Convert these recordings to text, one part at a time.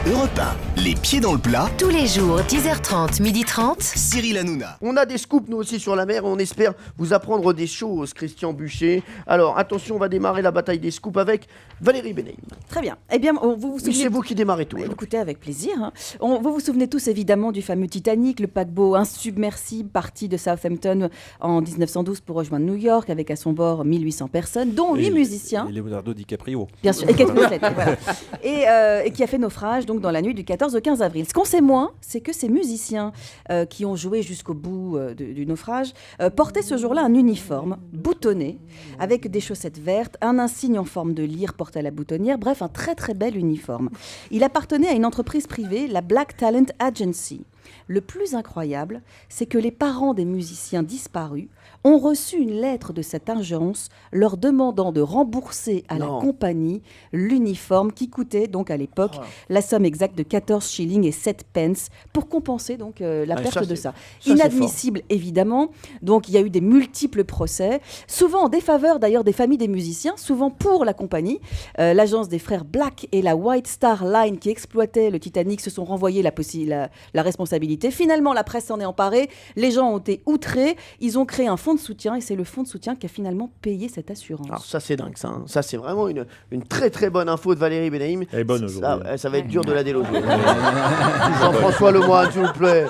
Europe 1, les pieds dans le plat. Tous les jours, 10h30, 12h30. Cyril Hanouna. On a des scoops nous aussi sur la mer et on espère vous apprendre des choses, Christian Buchet. Alors attention, on va démarrer la bataille des scoops avec Valérie Benaïm. Très bien. Eh bien, vous vous Oui, souvenez... c'est vous qui démarrez tout. Écoutez, avec plaisir. Vous vous souvenez tous évidemment du fameux Titanic, le paquebot insubmersible parti de Southampton en 1912 pour rejoindre New York avec à son bord 1800 personnes, dont 8 musiciens. Et Leonardo DiCaprio. Bien sûr, et Kate Winslet, voilà. Et qui a fait naufrage donc dans la nuit du 14 au 15 avril. Ce qu'on sait moins, c'est que ces musiciens qui ont joué jusqu'au bout du naufrage portaient ce jour-là un uniforme boutonné avec des chaussettes vertes, un insigne en forme de lyre porté à la boutonnière, bref, un très très bel uniforme. Il appartenait à une entreprise privée, la Black Talent Agency. Le plus incroyable, c'est que les parents des musiciens disparus ont reçu une lettre de cette agence leur demandant de rembourser à la compagnie l'uniforme qui coûtait donc à l'époque la somme exacte de 14 shillings et 7 pence pour compenser donc la perte de ça. Inadmissible évidemment. Donc il y a eu des multiples procès, souvent en défaveur d'ailleurs des familles des musiciens, souvent pour la compagnie. L'agence des frères Black et la White Star Line qui exploitaient le Titanic se sont renvoyés la responsabilité. Finalement, la presse s'en est emparée, les gens ont été outrés, ils ont créé un fonds de soutien et c'est le fonds de soutien qui a finalement payé cette assurance. Alors ça c'est dingue ça, hein. Ça c'est vraiment une très très bonne info de Valérie Benaïm. Elle est bonne aujourd'hui. Ça va être dur de la déloger. Jean-François Lemoyne, s'il vous plaît.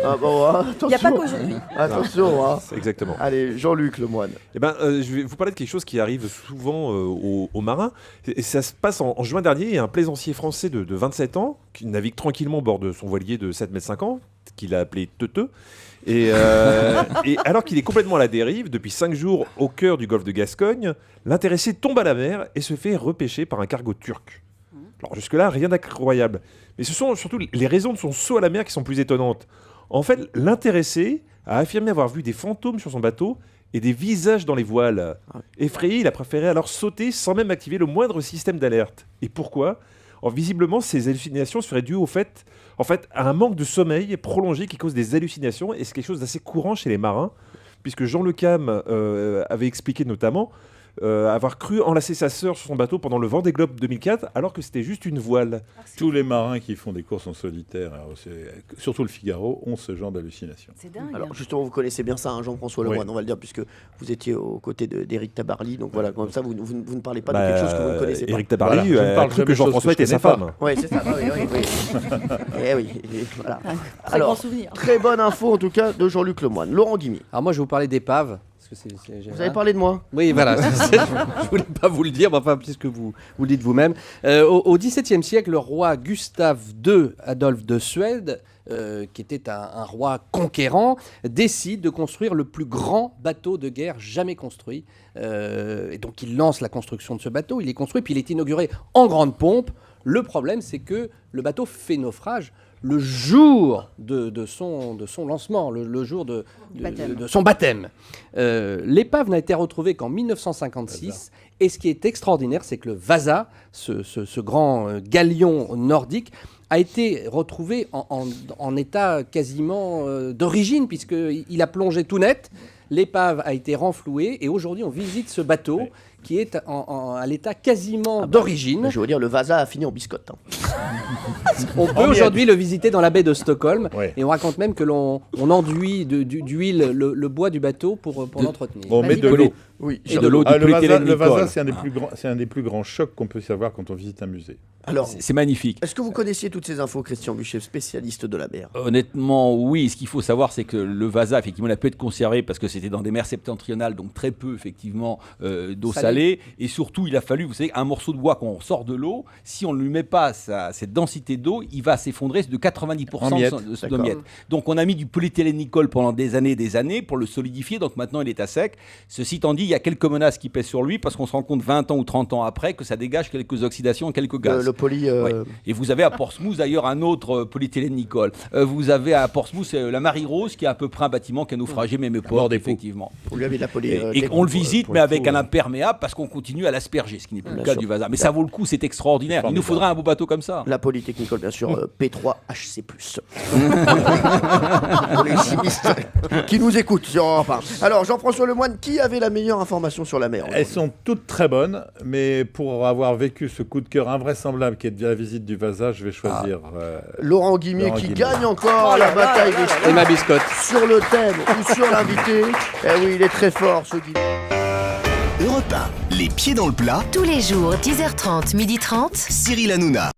Ah bon, hein, Il n'y a pas qu'aujourd'hui. Attention, hein. Exactement. Allez, Jean-Luc Lemoyne. Je vais vous parler de quelque chose qui arrive souvent aux marins. Et ça se passe en juin dernier. Il y a un plaisancier français de 27 ans qui navigue tranquillement au bord de son voilier de 7,50 m, qu'il a appelé Teuteux. Et alors qu'il est complètement à la dérive, depuis 5 jours au cœur du golfe de Gascogne, l'intéressé tombe à la mer et se fait repêcher par un cargo turc. Alors jusque-là, rien d'incroyable. Mais ce sont surtout les raisons de son saut à la mer qui sont plus étonnantes. En fait, l'intéressé a affirmé avoir vu des fantômes sur son bateau et des visages dans les voiles. Effrayé, il a préféré alors sauter sans même activer le moindre système d'alerte. Et pourquoi ? Visiblement, ces hallucinations seraient dues au fait, à un manque de sommeil prolongé qui cause des hallucinations, et c'est quelque chose d'assez courant chez les marins, puisque Jean Le Cam avait expliqué notamment avoir cru enlacer sa sœur sur son bateau pendant le Vendée Globe 2004, alors que c'était juste une voile. Tous les marins qui font des courses en solitaire, surtout le Figaro, ont ce genre d'hallucination. C'est dingue. Alors justement, vous connaissez bien ça, hein, Jean-François Lemoyne, on va le dire, puisque vous étiez aux côtés d'Éric Tabarly, donc voilà, comme ça, vous ne parlez pas de quelque chose que vous ne connaissez pas. Éric Tabarly, je ne parle cru que Jean-François était sa femme. Oui, c'est ça. Oui. Voilà. Très grand souvenir. Très bonne info en tout cas de Jean-Luc Lemoyne. Laurent Guimy. Alors moi, je vais vous parler d'épaves. Vous avez parlé de moi ? Oui, voilà. Je voulais pas vous le dire, mais enfin, puisque vous le dites vous-même. Au XVIIe siècle, le roi Gustave II Adolphe de Suède, qui était un roi conquérant, décide de construire le plus grand bateau de guerre jamais construit. Et donc, il lance la construction de ce bateau. Il est construit, puis il est inauguré en grande pompe. Le problème, c'est que le bateau fait naufrage le jour de son lancement, le jour de son baptême. L'épave n'a été retrouvée qu'en 1956. Et ce qui est extraordinaire, c'est que le Vasa, ce grand galion nordique, a été retrouvé en état quasiment d'origine, puisqu'il a plongé tout net. L'épave a été renflouée et aujourd'hui on visite ce bateau qui est à l'état quasiment d'origine. Je veux dire, le Vasa a fini en biscotte. On peut aujourd'hui le visiter dans la baie de Stockholm et on raconte même que l'on enduit d'huile le bois du bateau pour l'entretenir. On met de l'eau. Oui, et de l'eau du polyéthylène Le Vasa, Nicole. c'est un des plus grands chocs qu'on peut savoir quand on visite un musée. Alors, c'est magnifique. Est-ce que vous connaissiez toutes ces infos, Christian Buchet, spécialiste de la mer ? Honnêtement, oui. Ce qu'il faut savoir, c'est que le Vasa, effectivement, il a pu être conservé parce que c'était dans des mers septentrionales, donc très peu, effectivement, d'eau salée. Et surtout, il a fallu, vous savez, un morceau de bois, quand on sort de l'eau, si on ne lui met pas cette densité d'eau, il va s'effondrer de 90% de miettes. Donc, on a mis du polyéthylène Nicole pendant des années pour le solidifier. Donc, maintenant, il est à sec. Ceci étant dit, il y a quelques menaces qui pèsent sur lui parce qu'on se rend compte 20 ans ou 30 ans après que ça dégage quelques oxydations et quelques gaz. Et vous avez à Portsmouth d'ailleurs un autre polyéthylène Nicole. Vous avez à Portsmouth la Marie Rose qui est à peu près un bâtiment qui a naufragé même port, effectivement. Vous lui avez de la et on le visite mais avec un imperméable parce qu'on continue à l'asperger, ce qui n'est plus le Bien cas sûr. du Vasa. Mais ça vaut le coup, c'est extraordinaire. Il nous faudrait un beau bateau comme ça. La Polytechnicole, bien sûr, P3 HC+. Pour les chimistes qui nous écoutent sur Europe 1. Alors, Jean-François Lemoine, qui avait la meilleure information sur la mer Elles sont toutes très bonnes, mais pour avoir vécu ce coup de cœur invraisemblable qui est la visite du Vasa, je vais choisir. Laurent Guimier Laurent qui Guimier. gagne encore la bataille des Et scouts ma biscotte. sur le thème ou sur l'invité. Eh oui, il est très fort, ce Guimier. Europe 1, les pieds dans le plat. Tous les jours, 10h30, 12h30. Cyril Hanouna.